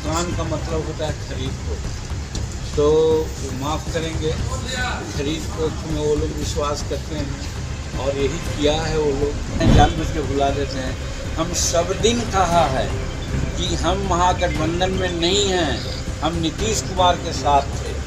दुकान का मतलब होता है खरीद को, तो वो माफ़ करेंगे। खरीद को में वो लोग विश्वास करते हैं और यही किया है वो लोग, जानबूझ के भुला देते हैं। हम सब दिन कहा है कि हम महागठबंधन में नहीं हैं, हम नीतीश कुमार के साथ थे,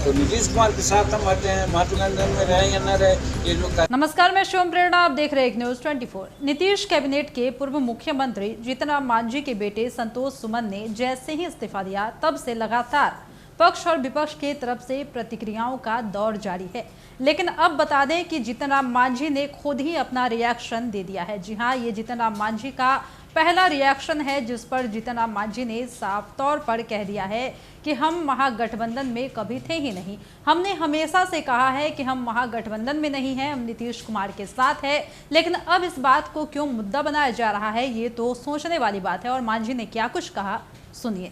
तो नीतीश कुमार के साथ हम हटे हैं। महागठबंधन में रहे या न रहे, ये लोग। नमस्कार, मैं शिवम प्रेरणा, आप देख रहे हैं न्यूज़ 24। नीतीश कैबिनेट के पूर्व मुख्यमंत्री जीतन राम मांझी के बेटे संतोष सुमन ने जैसे ही इस्तीफा दिया, तब से लगातार पक्ष और विपक्ष की तरफ से प्रतिक्रियाओं का दौर जारी है। लेकिन अब बता दें कि जीतन राम मांझी ने खुद ही अपना रिएक्शन दे दिया है। जी हां, ये जीतन राम मांझी का पहला रिएक्शन है, जिस पर जीतन राम मांझी ने साफ तौर पर कह दिया है कि हम महागठबंधन में कभी थे ही नहीं। हमने हमेशा से कहा है कि हम महागठबंधन में नहीं हैं, हम नीतीश कुमार के साथ है। लेकिन अब इस बात को क्यों मुद्दा बनाया जा रहा है, ये तो सोचने वाली बात है। और मांझी ने क्या कुछ कहा, सुनिए।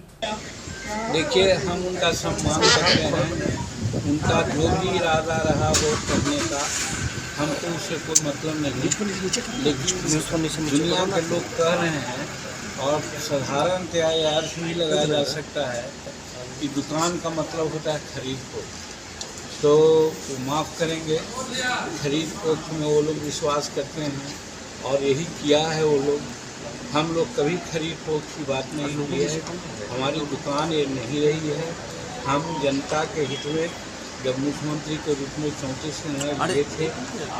देखिए, हम उनका सम्मान करते हैं, उनका जो भी इरादा रहा वो करने का, हमको उससे कोई मतलब नहीं। लेकिन दुनिया के लोग कह रहे हैं और साधारणतया अर्थ भी लगाया जा सकता है कि दुकान का मतलब होता है खरीद को, तो वो माफ़ करेंगे। खरीद को में वो लोग विश्वास करते हैं और यही किया है वो लोग। हम लोग कभी खरीद फोक्त की बात नहीं की है, हमारी दुकान ये नहीं रही है। हम जनता के हित में जब मुख्यमंत्री के रूप में 34 निर्णय लिए थे,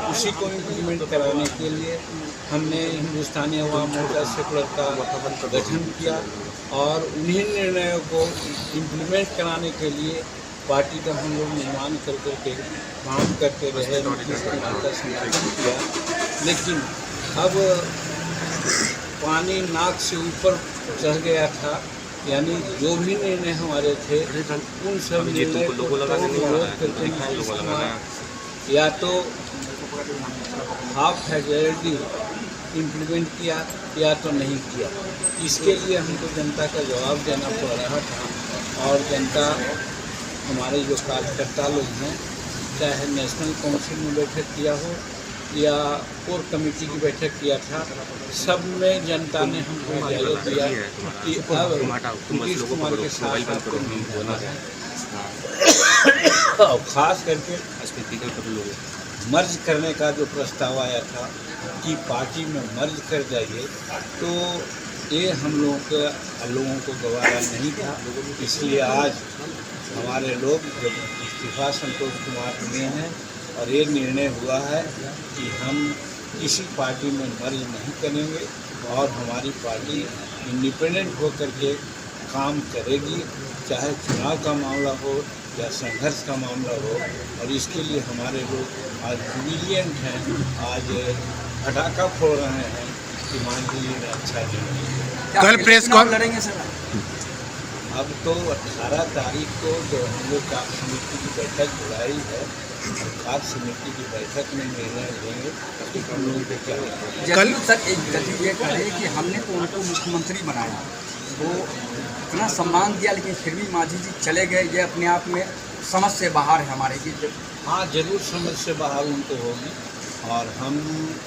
उसी को इम्प्लीमेंट कराने के लिए हमने हिंदुस्तानी अवाम मोर्चा सेकुलर का गठन किया और उन्हीं निर्णयों को इम्प्लीमेंट कराने के लिए पार्टी का हम लोग निर्माण कर करके काम करते रहे, नीतीश कुमार का समर्थन किया। लेकिन अब पानी नाक से ऊपर चढ़ गया था, यानी जो भी निर्णय हमारे थे उन सब निर्णय को विरोध करते हैं, या तो हाफ हैजर्डली इम्प्लीमेंट किया या तो नहीं किया। इसके लिए हमको जनता का जवाब देना पड़ रहा था। और जनता, हमारे जो कार्यकर्ता लोग हैं, चाहे नेशनल काउंसिल में बैठक किया हो या कोर कमेटी की बैठक किया था, सब में जनता ने हमको इजाज़त दिया कि अब नीतीश कुमार के साथ आपको नहीं होना है। और ख़ास करके मर्ज करने का जो प्रस्ताव आया था कि पार्टी में मर्ज कर जाइए, तो ये हम लोगों को गवारा नहीं था। इसलिए आज हमारे लोग जब इस्तीफा संतोष कुमार दिए हैं और ये निर्णय हुआ है कि हम किसी पार्टी में मर्ज नहीं करेंगे और हमारी पार्टी इंडिपेंडेंट होकर के काम करेगी, चाहे चुनाव का मामला हो या संघर्ष का मामला हो। और इसके लिए हमारे लोग आज जुबिलियंट हैं, आज पटाखा फोड़ रहे हैं कि मांझी जी ने अच्छा निर्णय। कल प्रेस कॉन लड़ेंगे सर? अब तो 18 तारीख को जो हम लोग कार्य समिति की बैठक बुलाई है, कार्य समिति की बैठक में निर्णय लेंगे कि हम लोगों को क्या होगा। कल सर एक जज ये कहे कि हमने तो उनको मुख्यमंत्री बनाया, वो इतना सम्मान दिया, लेकिन फिर भी मांझी जी चले गए, ये अपने आप में समझ से बाहर है हमारे की। हाँ, जरूर समझ से बाहर उनको होगी और हम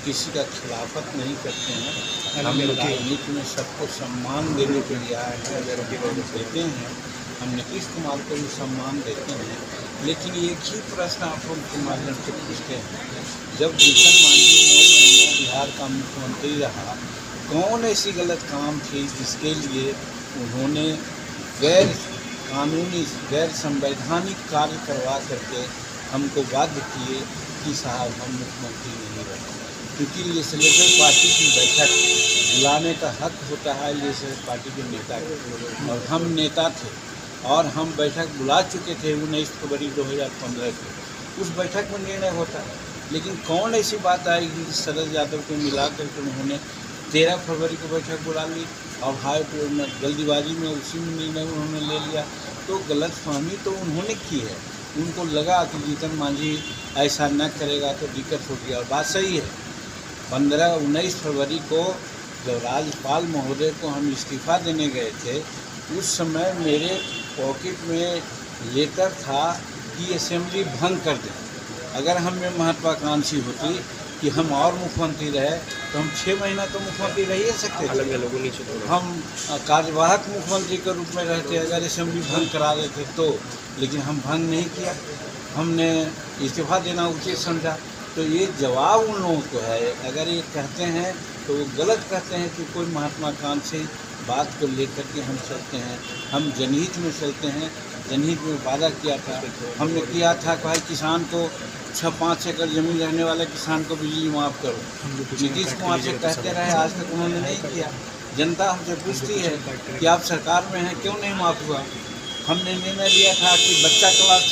किसी का खिलाफत नहीं करते हैं। हम राजनीति में सबको सम्मान देने के लिए आए हैं, देते हैं। हम नीतीश कुमार को भी सम्मान देते हैं। लेकिन एक ही प्रश्न आप लोग के माध्यम से पूछते हैं, जब जीतन मांझी 9 महीने बिहार का मुख्यमंत्री रहा, कौन ऐसी गलत काम थी जिसके लिए उन्होंने गैर कानूनी, गैर संवैधानिक कार्य करवा करके हमको बाध्य किए कि साहब हम मुख्यमंत्री नहीं बने? क्योंकि लेजिस्लेटिव पार्टी की बैठक बुलाने का हक होता है लेजिस्लेटिव पार्टी के नेता को, और हम नेता थे और हम बैठक बुला चुके थे 19 फरवरी 2015 को। उस बैठक में निर्णय होता है, लेकिन कौन ऐसी बात आएगी कि शरद यादव को मिला करके उन्होंने 13 फरवरी को बैठक बुला ली और हाई कोर्ट में जल्दीबाजी में उसी में निर्णय उन्होंने ले लिया। तो गलतफहमी तो उन्होंने की है, उनको लगा कि जीतन मांझी ऐसा न करेगा तो दिक्कत होगी। और बात सही है, 19 फरवरी को जब राज्यपाल महोदय को हम इस्तीफ़ा देने गए थे, उस समय मेरे पॉकेट में लेटर था कि असेंबली भंग कर दें। अगर हम में महत्वाकांक्षी होती कि हम और मुख्यमंत्री रहे तो हम 6 महीना तो मुख्यमंत्री रह ही सकते थे। हम कार्यवाहक मुख्यमंत्री के रूप में रहते अगर असेंबली भंग करा देते तो, लेकिन हम भंग नहीं किया, हमने इस्तीफा देना उचित समझा। तो ये जवाब उन लोगों को है, अगर ये कहते हैं तो वो गलत कहते हैं कि कोई महत्वाकांक्षी बात को लेकर के हम चलते हैं। हम जनहित में चलते हैं, जनहित में वादा किया था, हमने किया था कि भाई किसान को 6-5 एकड़ ज़मीन रहने वाले किसान को बिजली माफ़ करो। नीतीश कुमार से कहते रहे, आज तक उन्होंने नहीं किया। जनता हमसे पूछती है कि आप सरकार में हैं, क्यों नहीं माफ़ हुआ। हमने निर्णय लिया था कि बच्चा क्लास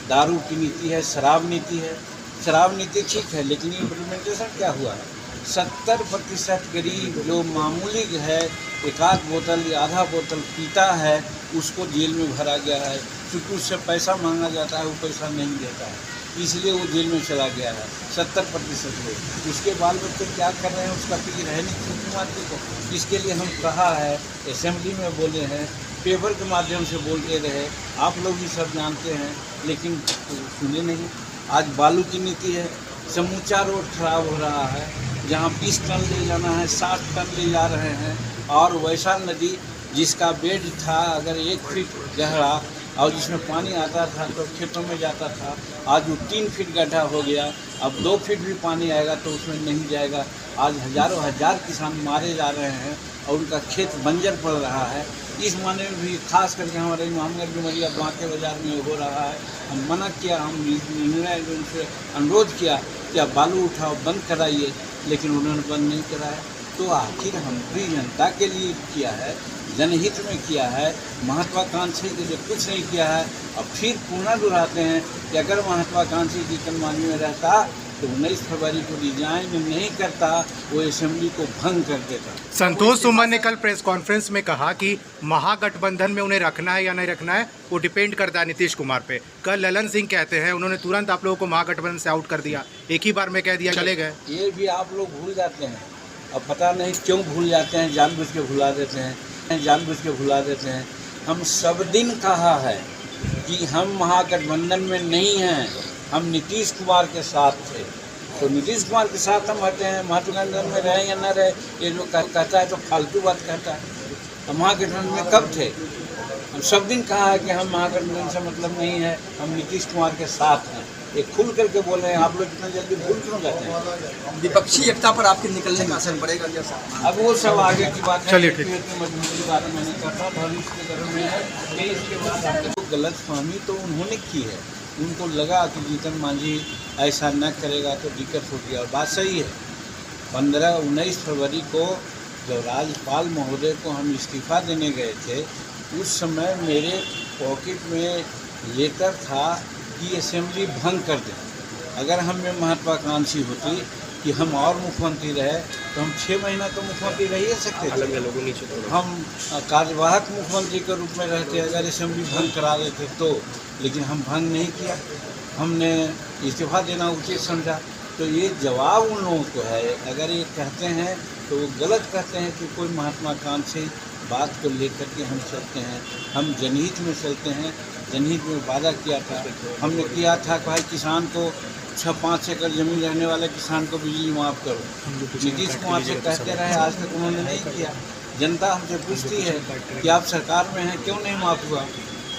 दारू की नीति है, शराब नीति है। शराब नीति ठीक है, लेकिन इम्प्लीमेंटेशन क्या हुआ है। 70% गरीब जो मामूली है, एक आध बोतल या आधा बोतल पीता है, उसको जेल में भरा गया है, क्योंकि उससे पैसा मांगा जाता है, वो पैसा नहीं देता है, इसलिए वो जेल में चला गया है 70% लोग। उसके बाल बच्चे क्या कर रहे हैं उसका फिक्र है नहीं नीतीश कुमार को। इसके लिए हम कहा है, असेंबली में बोले हैं, पेपर के माध्यम से बोलते रहे, आप लोग भी सब जानते हैं, लेकिन सुने नहीं। आज बालू की नीति है, समूचा रोड खराब हो रहा है, जहाँ 20 टन ले जाना है 60 टन ले जा रहे हैं। और वैसा नदी जिसका बेड था अगर 1 फीट गहरा और जिसमें पानी आता था तो खेतों में जाता था, आज वो 3 फीट गड्ढा हो गया। अब 2 फीट भी पानी आएगा तो उसमें नहीं जाएगा। आज हज़ारों हजार किसान मारे जा रहे हैं और उनका खेत बंजर पड़ रहा है। इस मामले में भी खास करके हमारे इमामगंज डुमरिया बांके बाज़ार में हो रहा है। हम मना किया, हम निर्णय उनसे अनुरोध किया कि आप बालू उठाओ, बंद कराइए, लेकिन उन्होंने बंद नहीं कराया। तो आखिर हमने जनता के लिए किया है, जनहित में किया है, महत्वाकांक्षी के लिए कुछ नहीं किया है। अब फिर पुनः दोहराते हैं कि अगर महत्वाकांक्षी जीतन मांझी में रहता तो 19 फरवरी को रिजाइन नहीं करता, वो असेंबली को भंग कर देता। संतोष सुमन ने कल प्रेस कॉन्फ्रेंस में कहा कि महागठबंधन में उन्हें रखना है या नहीं रखना है वो डिपेंड करता है नीतीश कुमार पे। कल ललन सिंह कहते हैं उन्होंने तुरंत आप लोगों को महागठबंधन से आउट कर दिया, एक ही बार में कह दिया चले गए। ये भी आप लोग भूल जाते हैं, अब पता नहीं क्यों भूल जाते हैं, जानबूझ के भुला देते हैं, जानबूझ के भुला देते हैं। हम सब दिन कहा है कि हम महागठबंधन में नहीं हैं, हम नीतीश कुमार के साथ थे। तो नीतीश कुमार के साथ हम हटे हैं, महागठबंधन में रहे या न रहे, ये जो कहता है तो फालतू बात कहता है। हम महागठबंधन में कब थे? हम सब दिन कहा है कि हम महागठबंधन से मतलब नहीं है, हम नीतीश कुमार के साथ हैं। ये खुल करके बोल रहे हैं, आप लोग इतना जल्दी भूल क्यों जाते हैं? विपक्षी एकता पर आपके निकलने का असर पड़ेगा जैसा? अब वो सब आगे की बात है। चलिए ठीक। मजबूरी बात मैंने करता भविष्य के घर में है, इसके बाद गलत फहमी तो उन्होंने की है। उनको लगा कि जीतन मांझी ऐसा न करेगा तो दिक्कत होगी, और बात सही है। 15-19 फरवरी को जब राज्यपाल महोदय को हम इस्तीफा देने गए थे, उस समय मेरे पॉकेट में लेटर था कि असेंबली भंग कर दें। अगर हमें महत्वाकांक्षी होती कि हम और मुख्यमंत्री रहे तो हम 6 महीना तो मुख्यमंत्री रह ही सकते थे। हम कार्यवाहक मुख्यमंत्री के रूप में रहते अगर असेंबली भंग करा देते तो, लेकिन हम भंग नहीं किया, हमने इस्तीफा देना उचित समझा। तो ये जवाब उन लोगों को है, अगर ये कहते हैं तो वो गलत कहते हैं कि कोई महत्वाकांक्षी बात को लेकर के हम चलते हैं। हम जनहित में चलते हैं, जनहित में वादा किया था, हमने किया था कि भाई किसान को 6-5 एकड़ ज़मीन रहने वाले किसान को बिजली माफ़ करो। नीतीश कुमार से कहते रहे, आज तक उन्होंने नहीं किया। जनता हमसे पूछती है कि आप सरकार में हैं, क्यों नहीं माफ़ हुआ।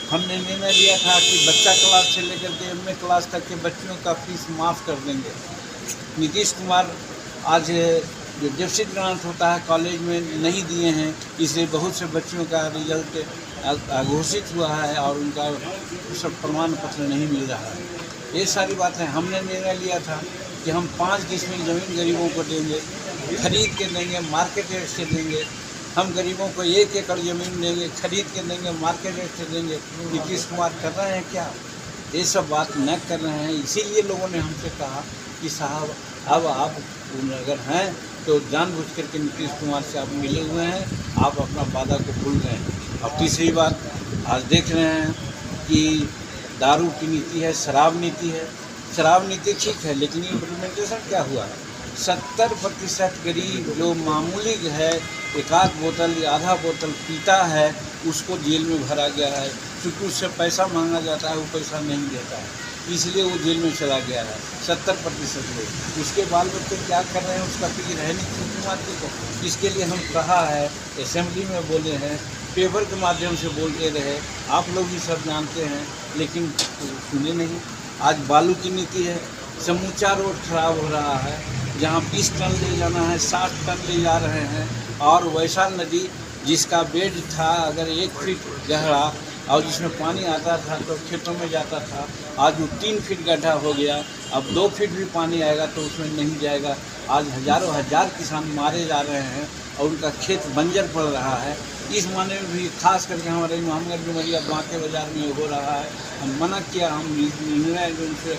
हमने निर्णय लिया था कि बच्चा क्लास से लेकर के MA क्लास तक के बच्चों का फीस माफ़ कर देंगे। नीतीश कुमार आज जो डेफिसिट ग्रांट होता है कॉलेज में नहीं दिए हैं, इसलिए बहुत से बच्चों का रिजल्ट घोषित हुआ है और उनका सब प्रमाण पत्र नहीं मिल रहा है। ये सारी बातें हमने निर्णय लिया था कि हम 5 किस्में ज़मीन गरीबों को देंगे, खरीद के देंगे, मार्केट रेट से देंगे। हम गरीबों को 1 एकड़ ज़मीन देंगे, खरीद के देंगे, मार्केट रेट से देंगे। नीतीश कुमार कर रहे हैं क्या? ये सब बात न कर रहे हैं। इसीलिए लोगों ने हमसे कहा कि साहब अब आप अगर हैं तो जानबूझ करके नीतीश कुमार से आप मिले हुए हैं, आप अपना वादा को भूल गए हैं। और तीसरी बात, आज देख रहे हैं कि दारू की नीति है, शराब नीति है। शराब नीति ठीक है, लेकिन इम्प्लीमेंटेशन क्या हुआ है? 70% गरीब जो मामूली है, एक आध बोतल या आधा बोतल पीता है, उसको जेल में भरा गया है, क्योंकि उससे पैसा मांगा जाता है, वो पैसा नहीं देता है, इसलिए वो जेल में चला गया है 70% लोग। उसके बाल बच्चे क्या कर रहे हैं उसका फिक्र है नहीं नीतीश कुमार जी को। इसके लिए हम कहा है, असेंबली में बोले हैं, पेपर के माध्यम से बोलते रहे, आप लोग भी सब जानते हैं, लेकिन सुने नहीं। आज बालू की नीति है, समूचा रोड खराब हो रहा है, जहाँ 20 टन ले जाना है 60 टन ले जा रहे हैं। और वैसा नदी जिसका बेड था अगर 1 फीट गहरा और जिसमें पानी आता था तो खेतों में जाता था, आज वो 3 फीट गड्ढा हो गया। अब 2 फीट भी पानी आएगा तो उसमें नहीं जाएगा। आज हजारों हजार किसान मारे जा रहे हैं और उनका खेत बंजर पड़ रहा है। इस माने में भी खास करके हमारे मोहम्मद डुमरिया बांके बाजार में हो रहा है। हम मना किया, हम निर्णय उनसे।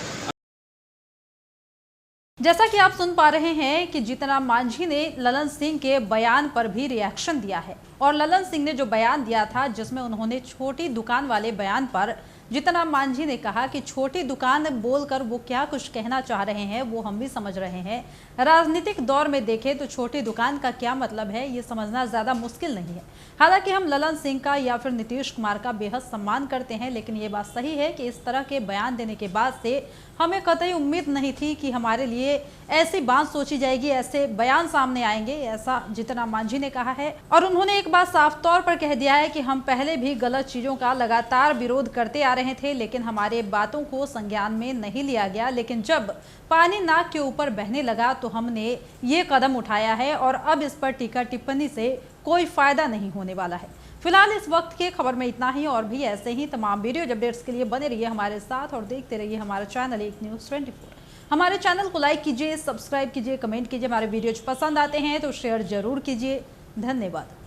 जैसा कि आप सुन पा रहे हैं कि जीतनराम मांझी ने ललन सिंह के बयान पर भी रिएक्शन दिया है। और ललन सिंह ने जो बयान दिया था जिसमें उन्होंने छोटी दुकान वाले बयान पर जीतनराम मांझी ने कहा कि छोटी दुकान बोलकर वो क्या कुछ कहना चाह रहे हैं वो हम भी समझ रहे हैं। राजनीतिक दौर में देखें तो छोटी दुकान का क्या मतलब है ये समझना ज़्यादा मुश्किल नहीं है। हालांकि हम ललन सिंह का या फिर नीतीश कुमार का बेहद सम्मान करते हैं, लेकिन ये बात सही है कि इस तरह के बयान देने के बाद से हमें कतई उम्मीद नहीं थी कि हमारे लिए ऐसी बात सोची जाएगी, ऐसे बयान सामने आएंगे, ऐसा जीतनराम मांझी ने कहा है। और उन्होंने एक बात साफ तौर पर कह दिया है कि हम पहले भी गलत चीज़ों का लगातार विरोध करते आ रहे थे, लेकिन हमारे बातों को संज्ञान में नहीं लिया गया। लेकिन जब पानी नाक के ऊपर बहने लगा तो हमने ये कदम उठाया है और अब इस पर टीका टिप्पणी से कोई फायदा नहीं होने वाला है। फिलहाल इस वक्त के खबर में इतना ही, और भी ऐसे ही तमाम वीडियो अपडेट्स के लिए बने रहिए हमारे साथ और देखते रहिए हमारा चैनल एक न्यूज़ 24। हमारे चैनल को लाइक कीजिए, सब्सक्राइब कीजिए, कमेंट कीजिए। हमारे वीडियोज पसंद आते हैं तो शेयर जरूर कीजिए। धन्यवाद।